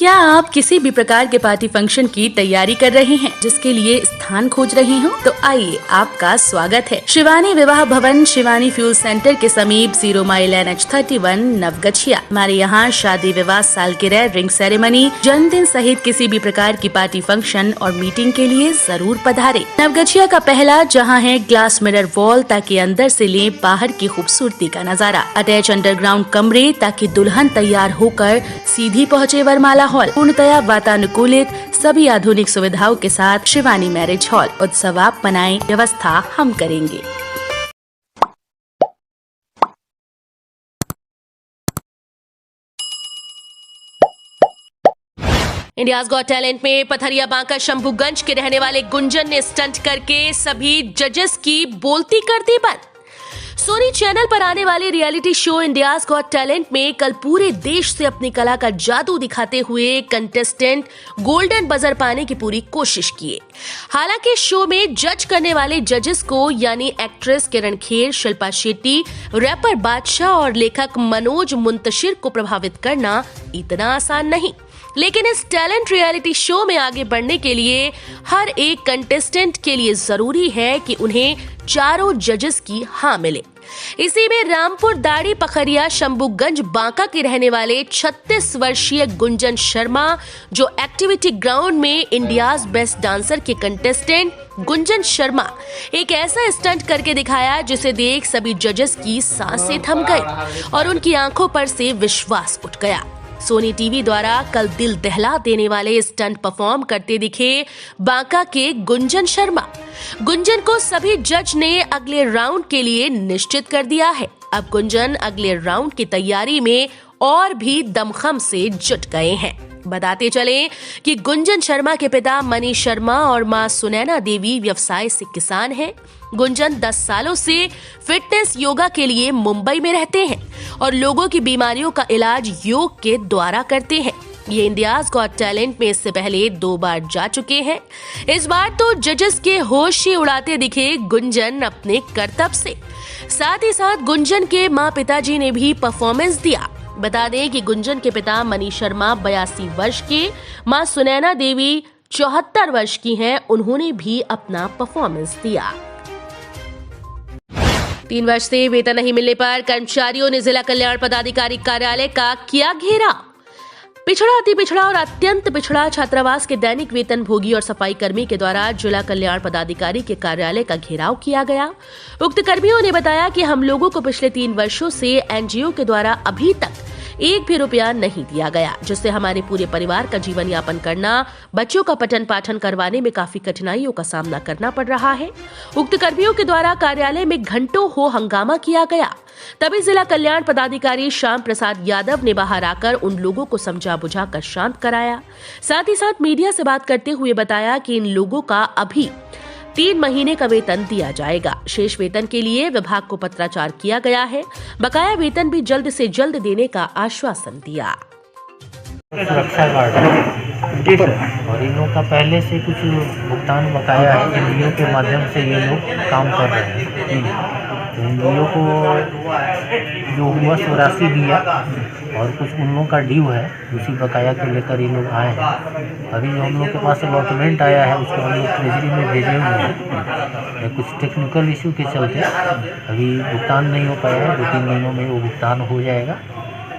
क्या आप किसी भी प्रकार के पार्टी फंक्शन की तैयारी कर रहे हैं, जिसके लिए स्थान खोज रहे हो? तो आइए, आपका स्वागत है शिवानी विवाह भवन, शिवानी फ्यूल सेंटर के समीप 0 माइल NH31 नवगछिया। हमारे यहाँ शादी, विवाह, सालगिरह, रिंग सेरेमनी, जन्मदिन सहित किसी भी प्रकार की पार्टी फंक्शन और मीटिंग के लिए जरूर पधारे। नवगछिया का पहला जहाँ है ग्लास मिरर वॉल, ताकि अंदर से ले बाहर की खूबसूरती का नजारा। अटैच अंडरग्राउंड कमरे, ताकि दुल्हन तैयार होकर सीधी पहुँचे वरमाला हॉल। पूर्णतया वातानुकूलित, सभी आधुनिक सुविधाओं के साथ शिवानी मैरिज हॉल। उत्सव आप मनाएं, व्यवस्था हम करेंगे। इंडियाज गॉट टैलेंट में पथरिया बांका शंभूगंज के रहने वाले गुंजन ने स्टंट करके सभी जजेस की बोलती कर दी बंद। सोनी चैनल पर आने वाले reality show India's got talent में कल पूरे देश से अपनी कला का जादू दिखाते हुए कंटेस्टेंट गोल्डन बजर पाने की पूरी कोशिश किए। हालांकि शो में जज करने वाले जजेस को यानी एक्ट्रेस किरण खेर, शिल्पा शेट्टी, रैपर बादशाह और लेखक मनोज मुंतशिर को प्रभावित करना इतना आसान नहीं। लेकिन इस टैलेंट रियलिटी शो में आगे बढ़ने के लिए हर एक कंटेस्टेंट के लिए जरूरी है कि उन्हें चारों जजेस की हाँ मिले। इसी में रामपुर दाढ़ी पखरिया शंभूगंज बांका के रहने वाले 36 वर्षीय गुंजन शर्मा, जो एक्टिविटी ग्राउंड में इंडियाज बेस्ट डांसर के कंटेस्टेंट गुंजन शर्मा एक ऐसा स्टंट करके दिखाया जिसे देख सभी जजेस की सांसें थम गई और उनकी आंखों पर से विश्वास उठ गया। सोनी टीवी द्वारा कल दिल दहला देने वाले स्टंट परफॉर्म करते दिखे बांका के गुंजन शर्मा। गुंजन को सभी जज ने अगले राउंड के लिए निश्चित कर दिया है। अब गुंजन अगले राउंड की तैयारी में और भी दमखम से जुट गए हैं। बताते चले कि गुंजन शर्मा के पिता मनी शर्मा और मां सुनैना देवी व्यवसाय से किसान हैं। गुंजन 10 सालों से फिटनेस योगा के लिए मुंबई में रहते हैं और लोगों की बीमारियों का इलाज योग के द्वारा करते हैं। ये इंडियाज गॉट टैलेंट में इससे पहले 2 बार जा चुके हैं। इस बार तो जजेस के होश ही उड़ाते दिखे गुंजन अपने करतब से। साथ ही साथ गुंजन के माँ पिताजी ने भी परफॉर्मेंस दिया। बता दें कि गुंजन के पिता मनी शर्मा 82 वर्ष के, मां सुनैना देवी 74 वर्ष की हैं। उन्होंने भी अपना परफॉर्मेंस दिया। 3 वर्ष से वेतन नहीं मिलने पर कर्मचारियों ने जिला कल्याण पदाधिकारी कार्यालय का किया घेराव। पिछड़ा, अति पिछड़ा और अत्यंत पिछड़ा छात्रावास के दैनिक वेतन भोगी और सफाई कर्मी के द्वारा जिला कल्याण पदाधिकारी के कार्यालय का घेराव किया गया। उक्त कर्मियों ने बताया कि हम लोगों को पिछले 3 वर्षों से एनजीओ के द्वारा अभी तक 1 भी रुपया नहीं दिया गया, जिससे हमारे पूरे परिवार का जीवन यापन करना, बच्चों का पठन पाठन करवाने में काफी कठिनाइयों का सामना करना पड़ रहा है। उक्त कर्मियों के द्वारा कार्यालय में घंटों हो हंगामा किया गया। तभी जिला कल्याण पदाधिकारी श्याम प्रसाद यादव ने बाहर आकर उन लोगों को समझा बुझाकर शांत कराया। साथ ही साथ मीडिया से बात करते हुए बताया कि इन लोगों का अभी 3 महीने का वेतन दिया जाएगा। शेष वेतन के लिए विभाग को पत्राचार किया गया है। बकाया वेतन भी जल्द से जल्द देने का आश्वासन दिया। सुरक्षा गार्ड जी सर, और इन लोगों का पहले से कुछ भुगतान बकाया है। एनजीओ के माध्यम से ये लोग काम कर रहे हैं। एनजीओ को जो हुआ सो राशि दिया और कुछ उन लोगों का ड्यू है, उसी बकाया को लेकर ये लोग आए हैं। अभी जो हम लोग के पास अलॉटमेंट आया है उसको हम लोग ट्रेजरी में भेजे हुए हैं। कुछ टेक्निकल इशू के चलते अभी भुगतान नहीं हो पाया है। 2-3 महीनों में वो भुगतान हो जाएगा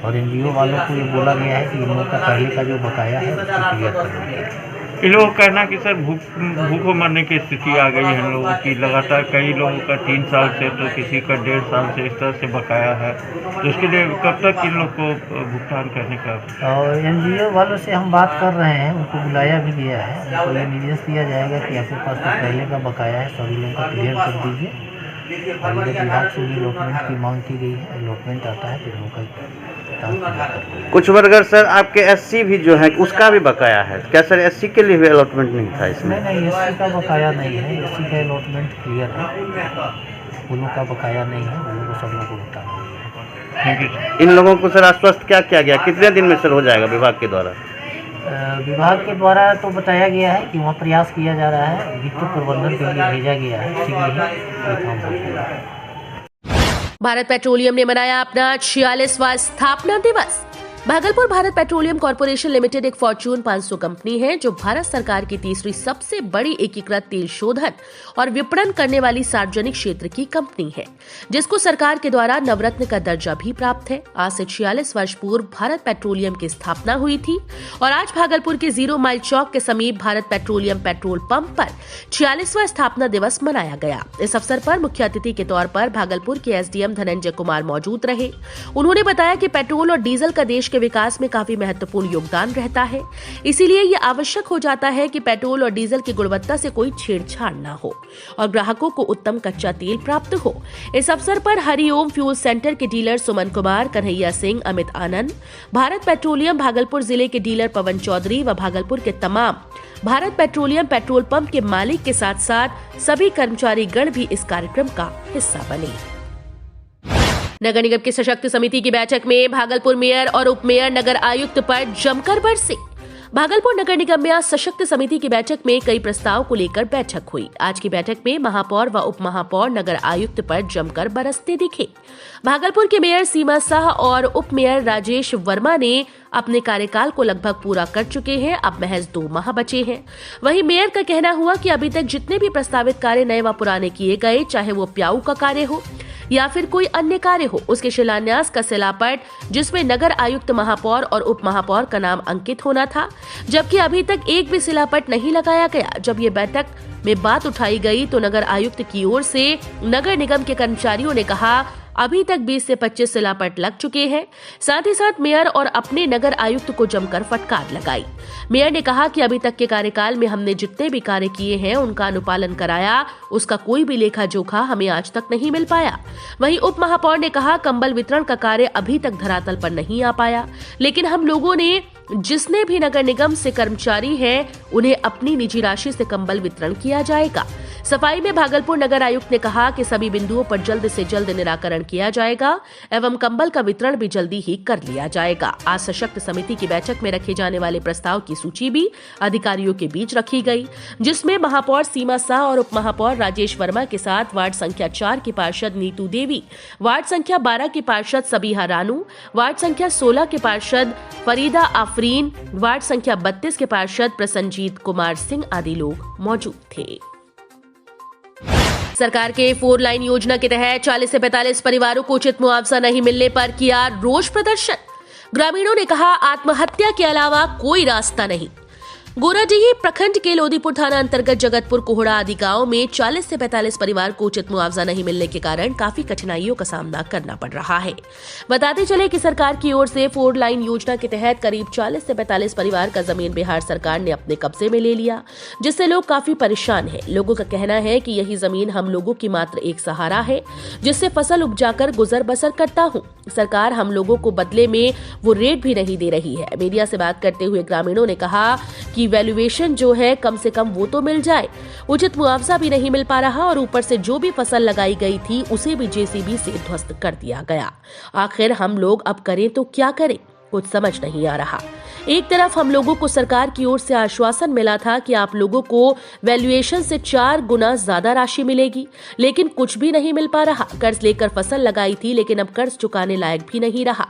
और एनजीओ वालों को ये बोला गया है कि इन लोगों का पहले का जो बकाया है उसको क्लियर करना। इन लोगों का कहना कि सर भूखों मरने की स्थिति आ गई है इन लोगों की। लगातार कई लोगों का 3 साल से, तो किसी का 1.5 साल से इस तरह से बकाया है। तो इसके लिए कब तक इन लोग को भुगतान करने का? और एनजीओ वालों से हम बात कर रहे हैं, उनको बुलाया भी गया है। उनको ये निर्देश दिया जाएगा कि आपके पास तो पहले का बकाया है, सभी लोगों का क्लियर कर दीजिए। और विभाग से भी अलॉटमेंट की मांग की गई है। अलॉटमेंट आता है फिर उनका कुछ वर्गर सर आपके एससी भी जो है उसका भी बकाया है। क्या सर एससी के लिए भी अलॉटमेंट नहीं था इसमें? नहीं, एससी का बकाया नहीं है। एससी का अलॉटमेंट क्लियर है, उन का बकाया नहीं है। उन लोगों को सब लोगों को भुगतान। इन लोगों को सर आश्वस्त क्या किया गया, कितने दिन में सर हो जाएगा विभाग के द्वारा? विभाग के द्वारा तो बताया गया है कि वहाँ प्रयास किया जा रहा है, वित्त प्रबंधन के लिए भेजा गया है। शीघ्र ही काम हो जाएगा। भारत पेट्रोलियम ने मनाया अपना 46वां स्थापना दिवस। Bhagalpur Bharat petroleum corporation limited एक फॉर्च्यून 500 कंपनी है जो भारत सरकार की तीसरी सबसे बड़ी एकीकृत तेल शोधन और विपणन करने वाली सार्वजनिक क्षेत्र की कंपनी है, जिसको सरकार के द्वारा नवरत्न का दर्जा भी प्राप्त है। आज से 46 वर्ष पूर्व भारत पेट्रोलियम की स्थापना हुई थी और आज भागलपुर के 0 माइल चौक के समीप भारत पेट्रोलियम पेट्रोल पंप पर 46वां स्थापना दिवस मनाया गया। इस अवसर पर मुख्य अतिथि के तौर पर भागलपुर के एसडीएम धनंजय कुमार मौजूद रहे। उन्होंने बताया कि पेट्रोल और डीजल का देश के विकास में काफी महत्वपूर्ण योगदान रहता है, इसीलिए ये आवश्यक हो जाता है कि पेट्रोल और डीजल की गुणवत्ता से कोई छेड़छाड़ न हो और ग्राहकों को उत्तम कच्चा तेल प्राप्त हो। इस अवसर पर हरिओम फ्यूल सेंटर के डीलर सुमन कुमार, कन्हैया सिंह, अमित आनंद, भारत पेट्रोलियम भागलपुर जिले के डीलर पवन चौधरी व भागलपुर के तमाम भारत पेट्रोलियम पेट्रोल पंप के मालिक के साथ साथ सभी कर्मचारी गण भी इस कार्यक्रम का हिस्सा बने। नगर निगम की सशक्त समिति की बैठक में भागलपुर मेयर और उप मेयर नगर आयुक्त पर जमकर बरसे। भागलपुर नगर निगम में आज सशक्त समिति की बैठक में कई प्रस्ताव को लेकर बैठक हुई। आज की बैठक में महापौर व उप महापौर नगर आयुक्त पर जमकर बरसते दिखे। भागलपुर के मेयर सीमा शाह और उप मेयर राजेश वर्मा ने अपने कार्यकाल को लगभग पूरा कर चुके हैं, अब महज 2 माह बचे हैं। वहीं मेयर का कहना हुआ कि अभी तक जितने भी प्रस्तावित कार्य नए व पुराने किए गए, चाहे वो प्याऊ का कार्य हो या फिर कोई अन्य कार्य हो, उसके शिलान्यास का शिलापट जिसमें नगर आयुक्त, महापौर और उप महापौर का नाम अंकित होना था, जबकि अभी तक एक भी शिलापट नहीं लगाया गया। जब ये बैठक में बात उठाई गई तो नगर आयुक्त की ओर से नगर निगम के कर्मचारियों ने कहा अभी तक 20 से 25 शिलापट लग चुके हैं। साथ ही साथ मेयर और अपने नगर आयुक्त को जमकर फटकार लगाई। मेयर ने कहा कि अभी तक के कार्यकाल में हमने जितने भी कार्य किए हैं उनका अनुपालन कराया, उसका कोई भी लेखा जोखा हमें आज तक नहीं मिल पाया। वहीं उप महापौर ने कहा कंबल वितरण का कार्य अभी तक धरातल पर नहीं आ पाया, लेकिन हम लोगों ने जिसने भी नगर निगम से कर्मचारी हैं उन्हें अपनी निजी राशि से कंबल वितरण किया जाएगा। सफाई में भागलपुर नगर आयुक्त ने कहा कि सभी बिंदुओं पर जल्द से जल्द निराकरण किया जाएगा एवं कंबल का वितरण भी जल्दी ही कर लिया जाएगा। आज सशक्त समिति की बैठक में रखे जाने वाले प्रस्ताव की सूची भी अधिकारियों के बीच रखी गई, जिसमें महापौर सीमा शाह और उप महापौर राजेश वर्मा के साथ वार्ड संख्या 4 की पार्षद नीतू देवी, वार्ड संख्या 12 की पार्षद सबीहा रानू, वार्ड संख्या 16 के पार्षद फरीदा आफरीन, वार्ड संख्या 32 के पार्षद प्रसन्नजीत कुमार सिंह आदि लोग मौजूद थे। सरकार के 4 लाइन योजना के तहत 40 से 45 परिवारों को उचित मुआवजा नहीं मिलने पर किया रोष प्रदर्शन। ग्रामीणों ने कहा आत्महत्या के अलावा कोई रास्ता नहीं। गोराडीह प्रखंड के लोदीपुर थाना अंतर्गत जगतपुर, कोहड़ा आदि गांव में 40 से 45 परिवार को उचित मुआवजा नहीं मिलने के कारण काफी कठिनाइयों का सामना करना पड़ रहा है। बताते चले कि सरकार की ओर से 4 लाइन योजना के तहत करीब 40 से 45 परिवार का जमीन बिहार सरकार ने अपने कब्जे में ले लिया, जिससे लोग काफी परेशान हैं। लोगों का कहना है कि यही जमीन हम लोगों की मात्र एक सहारा है, जिससे फसल उपजाकर गुजर बसर करता हूँ। सरकार हम लोगों को बदले में वो रेट भी नहीं दे रही है। मीडिया से बात करते हुए ग्रामीणों ने कहा कि वैल्यूएशन जो है कम से कम वो तो मिल जाए, उचित मुआवजा भी नहीं मिल पा रहा और ऊपर से जो भी फसल लगाई गई थी उसे भी जेसीबी से ध्वस्त कर दिया गया। आखिर हम लोग अब करें तो क्या करें, कुछ समझ नहीं आ रहा। एक तरफ हम लोगों को सरकार की ओर से आश्वासन मिला था कि आप लोगों को वैल्यूएशन से 4 गुना ज्यादा राशि मिलेगी, लेकिन कुछ भी नहीं मिल पा रहा। कर्ज लेकर फसल लगाई थी, लेकिन अब कर्ज चुकाने लायक भी नहीं रहा।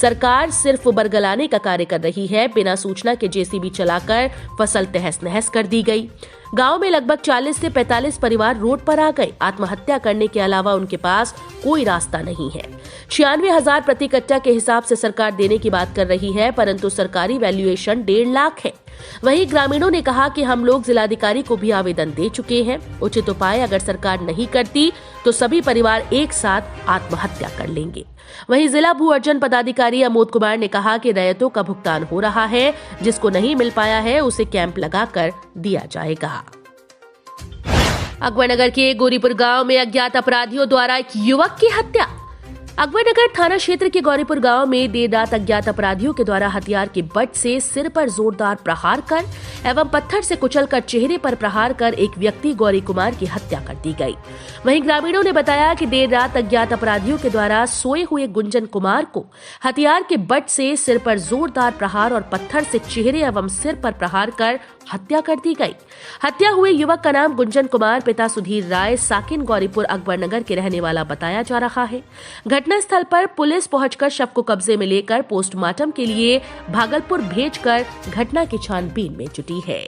सरकार सिर्फ बरगलाने का कार्य कर रही है। बिना सूचना के जेसीबी चलाकर फसल तहस नहस कर दी गई। गांव में लगभग 40 से 45 परिवार रोड पर आ गए। आत्महत्या करने के अलावा उनके पास कोई रास्ता नहीं है। 96,000 प्रति कट्टा के हिसाब से सरकार देने की बात कर रही है, परंतु सरकारी वैल्यूएशन 1.5 लाख है। वहीं ग्रामीणों ने कहा कि हम लोग जिलाधिकारी को भी आवेदन दे चुके हैं। उचित उपाय अगर सरकार नहीं करती तो सभी परिवार एक साथ आत्महत्या कर लेंगे। वहीं जिला भू अर्जन पदाधिकारी अमोद कुमार ने कहा कि रैयतों का भुगतान हो रहा है, जिसको नहीं मिल पाया है उसे कैंप लगाकर दिया जाएगा। अकबरनगर के गौरीपुर गांव में अज्ञात अपराधियों द्वारा एक युवक की हत्या। अकबरनगर थाना क्षेत्र के गौरीपुर गांव में देर रात अज्ञात अपराधियों के द्वारा हथियार के बट से सिर पर जोरदार प्रहार कर एवं पत्थर से कुचलकर चेहरे पर प्रहार कर एक व्यक्ति गौरी कुमार की हत्या कर दी गई। वहीं ग्रामीणों ने बताया कि देर रात अज्ञात अपराधियों के द्वारा सोए हुए गुंजन कुमार को हथियार के बट से सिर पर जोरदार प्रहार और पत्थर से चेहरे एवं सिर पर प्रहार कर हत्या कर दी गई। हत्या हुए युवक का नाम गुंजन कुमार, पिता सुधीर राय, साकिन गौरीपुर अकबरनगर के रहने वाला बताया जा रहा है। घटनास्थल पर पुलिस पहुंचकर शव को कब्जे में लेकर पोस्टमार्टम के लिए भागलपुर भेजकर घटना की छानबीन में जुटी है।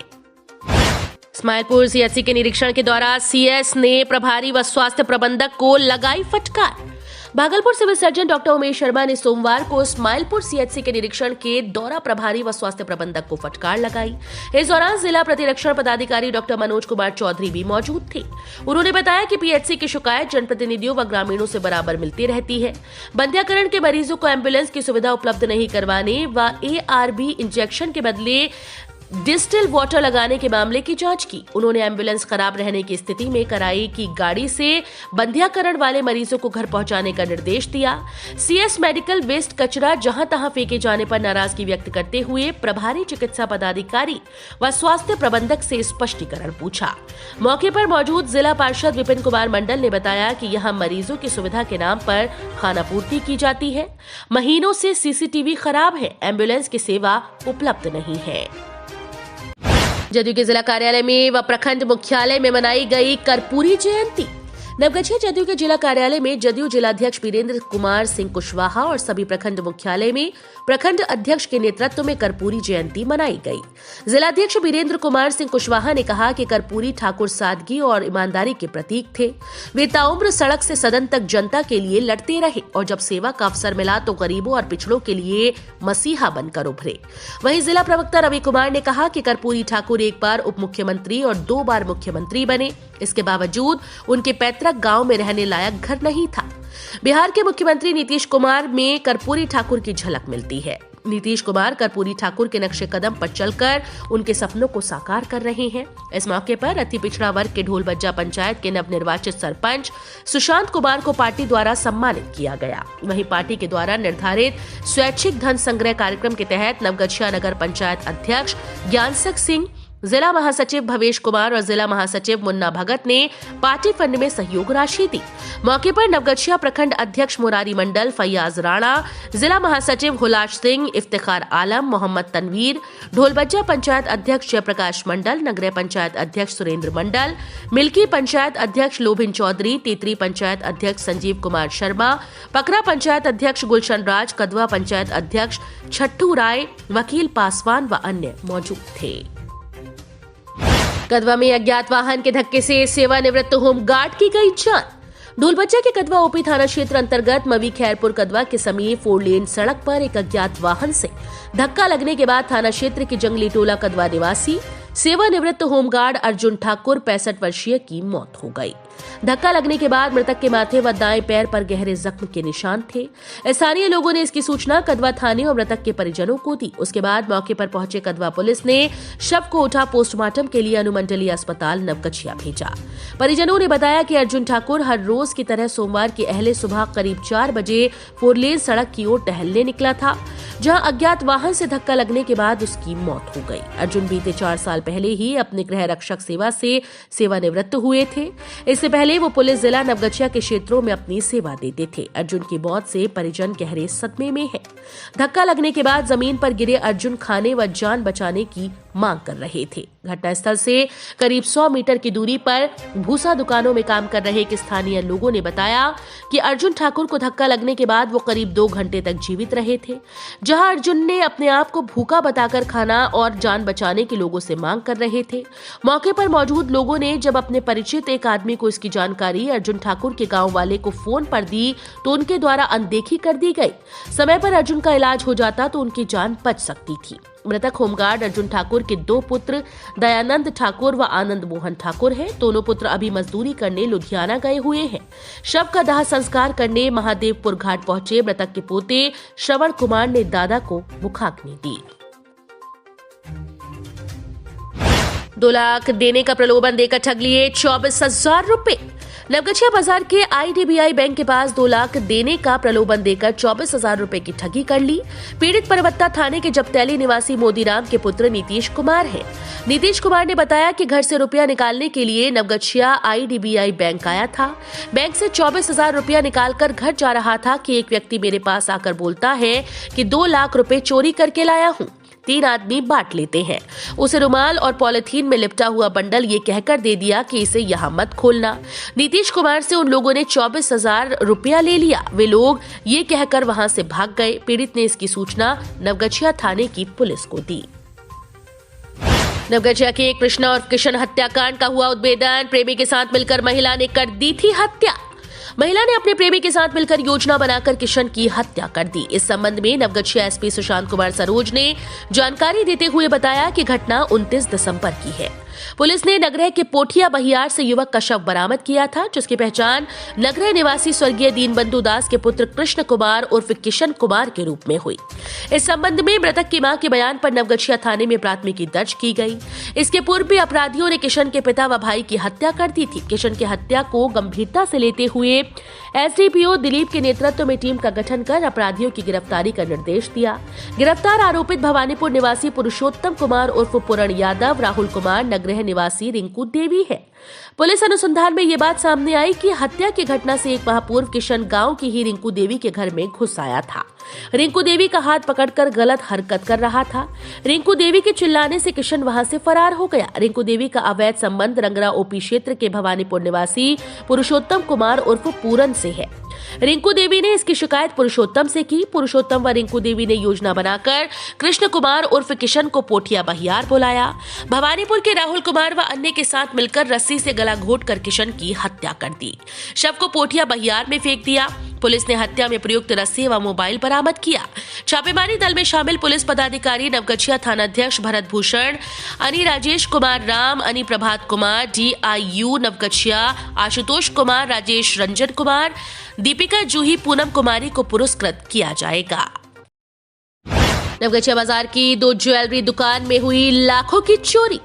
इस्माइलपुर सीएचसी के निरीक्षण के दौरान सीएस ने प्रभारी व स्वास्थ्य प्रबंधक को लगाई फटकार। Bhagalpur civil surgeon doctor Umesh Sharma ने सोमवार को इस्माइलपुर सीएचसी के निरीक्षण के दौरा प्रभारी व स्वास्थ्य प्रबंधक को फटकार लगाई। इस दौरान जिला प्रतिरक्षण पदाधिकारी डॉक्टर मनोज कुमार चौधरी भी मौजूद थे। उन्होंने बताया कि पीएचसी की शिकायत जनप्रतिनिधियों व ग्रामीणों से बराबर मिलती रहती है। बंध्याकरण के मरीजों को एम्बुलेंस की सुविधा उपलब्ध नहीं करवाने व ARV इंजेक्शन के बदले डिस्टिल वाटर लगाने के मामले की जांच की। उन्होंने एम्बुलेंस खराब रहने की स्थिति में कराई की गाड़ी से बंध्याकरण वाले मरीजों को घर पहुंचाने का निर्देश दिया। सीएस मेडिकल वेस्ट कचरा जहां तहां फेंके जाने पर नाराजगी व्यक्त करते हुए प्रभारी चिकित्सा पदाधिकारी व स्वास्थ्य प्रबंधक से स्पष्टीकरण पूछा। मौके पर मौजूद जिला पार्षद विपिन कुमार मंडल ने बताया कि यहां मरीजों की सुविधा के नाम पर खानापूर्ति की जाती है। महीनों से CCTV खराब है, एम्बुलेंस की सेवा उपलब्ध नहीं है। जदयू के जिला कार्यालय में व प्रखंड मुख्यालय में मनाई गई कर्पूरी जयंती। नवगछिया जदयू के जिला कार्यालय में जदयू जिलाध्यक्ष वीरेंद्र कुमार सिंह कुशवाहा और सभी प्रखंड मुख्यालय में प्रखंड अध्यक्ष के नेतृत्व में कर्पूरी जयंती मनाई गई। जिलाध्यक्ष वीरेंद्र कुमार सिंह कुशवाहा ने कहा कि कर्पूरी ठाकुर सादगी और ईमानदारी के प्रतीक थे। वे ताउम्र सड़क से सदन तक जनता के लिए लड़ते रहे और जब सेवा का अवसर मिला तो गरीबों और पिछड़ों के लिए मसीहा बनकर उभरे। वहीं जिला प्रवक्ता रवि कुमार ने कहा कि कर्पूरी ठाकुर एक बार उप मुख्यमंत्री और 2 बार मुख्यमंत्री बने। इसके बावजूद उनके पैतृक गांव में रहने लायक घर नहीं था। बिहार के मुख्यमंत्री नीतीश कुमार में कर्पूरी ठाकुर की झलक मिलती है। नीतीश कुमार कर्पूरी ठाकुर के नक्शे कदम पर चलकर उनके सपनों को साकार कर रहे हैं। इस मौके पर अति पिछड़ा वर्ग के ढोलबज्जा पंचायत के नवनिर्वाचित सरपंच सुशांत कुमार को पार्टी द्वारा सम्मानित किया गया। वहीं पार्टी के द्वारा निर्धारित स्वैच्छिक धन संग्रह कार्यक्रम के तहत नवगछिया नगर पंचायत अध्यक्ष ज्ञानसक सिंह, जिला महासचिव भवेश कुमार और जिला महासचिव मुन्ना भगत ने पार्टी फंड में सहयोग राशि दी। मौके पर नवगछिया प्रखंड अध्यक्ष मुरारी मंडल, फैयाज राणा, जिला महासचिव हुलाश सिंह, इफ्तिखार आलम, मोहम्मद तनवीर, ढोलबज्जा पंचायत अध्यक्ष जयप्रकाश मंडल, नगरीय पंचायत अध्यक्ष सुरेंद्र मंडल, मिल्की पंचायत अध्यक्ष लोभिन चौधरी, तेतरी पंचायत अध्यक्ष संजीव कुमार शर्मा, पकरा पंचायत अध्यक्ष गुलशन राज, कदवा पंचायत अध्यक्ष छट्टू राय, वकील पासवान व अन्य मौजूद थे। कदवा में अज्ञात वाहन के धक्के से सेवानिवृत्त होमगार्ड की गई जान। ढोलबज्जा के कदवा ओपी थाना क्षेत्र अंतर्गत मवी खैरपुर कदवा के समीप 4 लेन सड़क पर एक अज्ञात वाहन से धक्का लगने के बाद थाना क्षेत्र के जंगली टोला कदवा निवासी सेवानिवृत्त होमगार्ड अर्जुन ठाकुर 65 वर्षीय की मौत हो गई। धक्का लगने के बाद मृतक के माथे व दाएं पैर पर गहरे जख्म के निशान थे। स्थानीय लोगों ने इसकी सूचना कदवा थाने और मृतक के परिजनों को दी। उसके बाद मौके पर पहुंचे कदवा पुलिस ने शव को उठा पोस्टमार्टम के लिए अनुमंडलीय अस्पताल नवगछिया भेजा। परिजनों ने बताया कि अर्जुन ठाकुर हर रोज की तरह सोमवार की अहले सुबह करीब 4 बजे 4 लेन सड़क की ओर टहलने निकला था, जहां अज्ञात वाहन से धक्का लगने के बाद उसकी मौत हो गई। अर्जुन बीते 4 साल पहले ही अपने गृह रक्षक सेवा से सेवानिवृत्त हुए थे। इससे पहले वो पुलिस जिला नवगछिया के क्षेत्रों में अपनी सेवा देते थे। अर्जुन की मौत से परिजन गहरे सदमे में है। धक्का लगने के बाद जमीन पर गिरे अर्जुन खाने व जान बचाने की मांग कर रहे थे। घटनास्थल से करीब 100 मीटर की दूरी पर भूसा दुकानों में काम कर रहे एक स्थानीय लोगों ने बताया कि अर्जुन ठाकुर को धक्का लगने के बाद वो करीब 2 घंटे तक जीवित रहे थे, जहां अर्जुन ने अपने आप को भूखा बताकर खाना और जान बचाने के लोगों से मांग कर रहे थे। मौके पर मौजूद लोगों ने जब अपने परिचित एक आदमी को इसकी जानकारी अर्जुन ठाकुर के गांव वाले को फोन पर दी तो उनके द्वारा अनदेखी कर दी गई। समय पर अर्जुन का इलाज हो जाता तो उनकी जान बच सकती थी। मृतक होमगार्ड अर्जुन ठाकुर के 2 पुत्र दयानंद ठाकुर व आनंद मोहन ठाकुर हैं। दोनों पुत्र अभी मजदूरी करने लुधियाना गए हुए हैं। शव का दाह संस्कार करने महादेवपुर घाट पहुंचे मृतक के पोते श्रवण कुमार ने दादा को मुखाग्नि दी। 2 लाख देने का प्रलोभन देकर ठग लिए 24,000 रुपए। नवगछिया बाजार के IDBI बैंक के पास 2 लाख देने का प्रलोभन देकर 24,000 रुपए की ठगी कर ली। पीड़ित परबत्ता थाने के जपतैली निवासी मोदीराम के पुत्र नीतीश कुमार हैं। नीतीश कुमार ने बताया कि घर से रुपया निकालने के लिए नवगछिया IDBI बैंक आया था। बैंक से 24,000 रुपया निकालकर घर जा रहा था कि एक व्यक्ति मेरे पास आकर बोलता है कि 2 लाख रुपए चोरी करके लाया हूँ। 3 आदमी बांट लेते हैं। उसे रुमाल और पॉलिथीन में लिपटा हुआ बंडल ये कहकर दे दिया कि इसे यहाँ मत खोलना। नीतीश कुमार से उन लोगों ने 24,000 रुपया ले लिया। वे लोग ये कहकर वहां से भाग गए। पीड़ित ने इसकी सूचना नवगछिया थाने की पुलिस को दी। नवगछिया के कृष्णा और किशन हत्याकांड का हुआ उद्भेदन। प्रेमी के साथ मिलकर महिला ने कर दी थी हत्या। महिला ने अपने प्रेमी के साथ मिलकर योजना बनाकर किशन की हत्या कर दी। इस संबंध में नवगछिया एसपी सुशांत कुमार सरोज ने जानकारी देते हुए बताया कि घटना 29 दिसंबर की है। पुलिस ने नगरह के पोठिया बहियार से युवक का शव बरामद किया था, जिसकी पहचान नगरह निवासी स्वर्गीय दीनबंधु दास के पुत्र कृष्ण कुमार उर्फ किशन कुमार के रूप में हुई। इस संबंध में मृतक की मां के बयान पर नवगछिया थाने में प्राथमिकी दर्ज की गई। इसके पूर्व भी अपराधियों ने किशन के पिता व भाई की हत्या कर दी थी। किशन की हत्या को गंभीरता से लेते हुए एसडीपीओ दिलीप के नेतृत्व में टीम का गठन कर अपराधियों की गिरफ्तारी का निर्देश दिया। गिरफ्तार आरोपित भवानीपुर निवासी पुरुषोत्तम कुमार उर्फ पूरण यादव, राहुल कुमार नगरह निवासी रिंकू देवी है। पुलिस अनुसंधान में ये बात सामने आई कि हत्या की घटना से एक माह पूर्व किशन गांव की ही रिंकू देवी के घर में घुस आया था। रिंकू देवी का हाथ पकड़कर गलत हरकत कर रहा था। रिंकू देवी के चिल्लाने से किशन वहां से फरार हो गया। रिंकू देवी का अवैध संबंध रंगरा ओपी क्षेत्र के भवानीपुर निवासी पुरुषोत्तम कुमार उर्फ पूरन से है। रिंकू देवी ने इसकी शिकायत पुरुषोत्तम से की। पुरुषोत्तम व रिंकू देवी ने योजना बनाकर कृष्ण कुमार उर्फ किशन को पोठिया बहियार बुलाया। भवानीपुर के राहुल कुमार व अन्य के साथ मिलकर रस्सी से गला घोंटकर किशन की हत्या कर दी। शव को पोठिया बहियार में फेंक दिया। पुलिस ने हत्या में प्रयुक्त रस्सी व मोबाइल बरामद किया। छापेमारी दल में शामिल पुलिस पदाधिकारी नवगछिया थानाध्यक्ष भरत भूषण, अनि राजेश कुमार राम, अनि प्रभात कुमार, DIU नवगछिया, आशुतोष कुमार, राजेश रंजन कुमार, दीपिका जूही, पूनम कुमारी को पुरस्कृत किया जाएगा। नवगछिया बाजार की 2 ज्वेलरी दुकान में हुई लाखों की चोरी।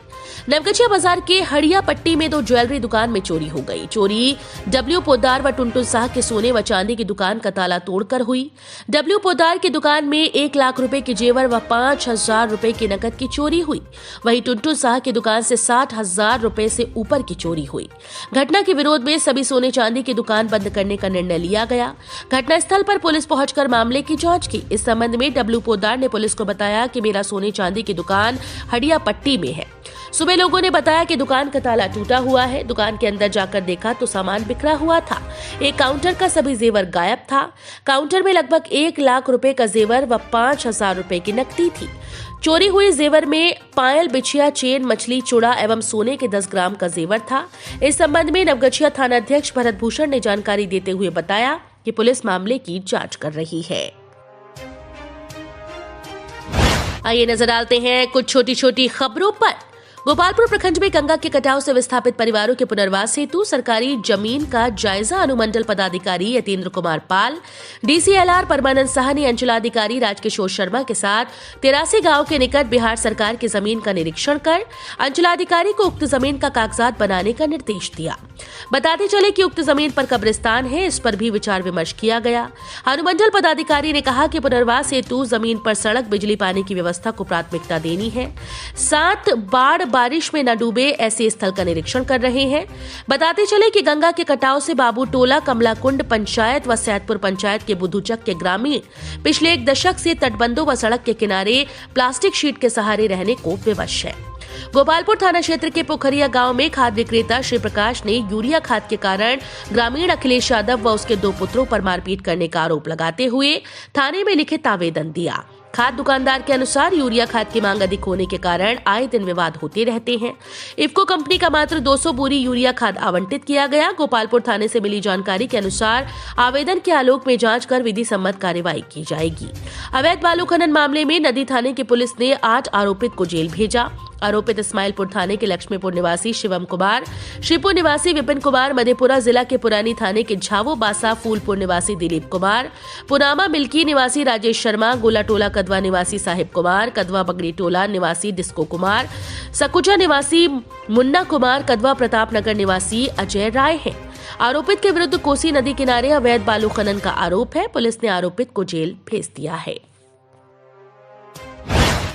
नवगछिया बाजार के हड़िया पट्टी में 2 ज्वेलरी दुकान में चोरी हो गई। चोरी डब्ल्यू पोद्दार व टुनटुन साह के सोने व चांदी की दुकान का ताला तोड़कर हुई। डब्ल्यू पोद्दार की दुकान में 1 लाख रुपए के जेवर व 5,000 रुपए की नकद की चोरी हुई। वहीं टुनटुन साह की दुकान से 60,000 रुपए से ऊपर की चोरी हुई। घटना के विरोध में सभी सोने चांदी की दुकान बंद करने का निर्णय लिया गया। घटनास्थल पर पुलिस पहुंचकर मामले की जांच की। इस संबंध में डब्ल्यू पोद्दार ने पुलिस को बताया कि मेरा सोने चांदी की दुकान हड़िया पट्टी में है। सुबह लोगों ने बताया कि दुकान का ताला टूटा हुआ है। दुकान के अंदर जाकर देखा तो सामान बिखरा हुआ था। एक काउंटर का सभी जेवर गायब था। काउंटर में लगभग 1 लाख रुपए का जेवर व 5,000 रुपए की नकदी थी। चोरी हुई जेवर में पायल, बिछिया, चेन, मछली, चूड़ा एवं सोने के 10 ग्राम का जेवर था। इस संबंध में नवगछिया थानाध्यक्ष भरत भूषण ने जानकारी देते हुए बताया कि पुलिस मामले की जांच कर रही है। आइए नजर डालते हैं कुछ छोटी छोटी खबरों पर। गोपालपुर प्रखंड में गंगा के कटाव से विस्थापित परिवारों के पुनर्वास हेतु सरकारी जमीन का जायजा अनुमंडल पदाधिकारी यतीन्द्र कुमार पाल, DCLR परमानंद साहनी, अंचलाधिकारी राजकिशोर शर्मा के साथ 83 गांव के निकट बिहार सरकार की जमीन का निरीक्षण कर अंचलाधिकारी को उक्त जमीन का कागजात बनाने का निर्देश दिया। बताते चले कि उक्त जमीन पर कब्रिस्तान है, इस पर भी विचार विमर्श किया गया। अनुमंडल पदाधिकारी ने कहा कि पुनर्वास हेतु जमीन पर सड़क, बिजली, पानी की व्यवस्था को प्राथमिकता देनी है। साथ बाढ़ बारिश में न डूबे ऐसे स्थल का निरीक्षण कर रहे हैं। बताते चले कि गंगा के कटाव से बाबू टोला, कमलाकुंड पंचायत व सैदपुर पंचायत के बुधुचक के ग्रामीण पिछले 1 दशक से तटबंधों व सड़क के किनारे प्लास्टिक शीट के सहारे रहने को विवश है। गोपालपुर थाना क्षेत्र के पोखरिया गांव में खाद विक्रेता श्री प्रकाश ने यूरिया खाद के कारण ग्रामीण अखिलेश यादव व उसके 2 पुत्रों पर मारपीट करने का आरोप लगाते हुए थाने में लिखित आवेदन दिया। खाद दुकानदार के अनुसार यूरिया खाद की मांग अधिक होने के कारण आए दिन विवाद होते रहते हैं। इफ्को कंपनी का मात्र 200 बोरी यूरिया खाद आवंटित किया गया। गोपालपुर थाने से मिली जानकारी के अनुसार आवेदन के आलोक में जांच कर विधि सम्मत कार्रवाई की जाएगी। अवैध बालू खनन मामले में नदी थाने की पुलिस ने 8 आरोपित को जेल भेजा। आरोपित इस्माइलपुर थाने के लक्ष्मीपुर निवासी शिवम कुमार, श्रीपुर निवासी विपिन कुमार, मधेपुरा जिला के पुरानी थाने के झावो बासा, फूलपुर निवासी दिलीप कुमार, पुनामा मिल्की निवासी राजेश शर्मा, गोला टोला कदवा निवासी साहिब कुमार, कदवा बगड़ी टोला निवासी डिस्को कुमार, सकुचा निवासी मुन्ना कुमार, कदवा प्रतापनगर निवासी अजय राय हैं। आरोपित के विरुद्ध कोसी नदी किनारे अवैध बालू खनन का आरोप है। पुलिस ने आरोपित को जेल भेज दिया है।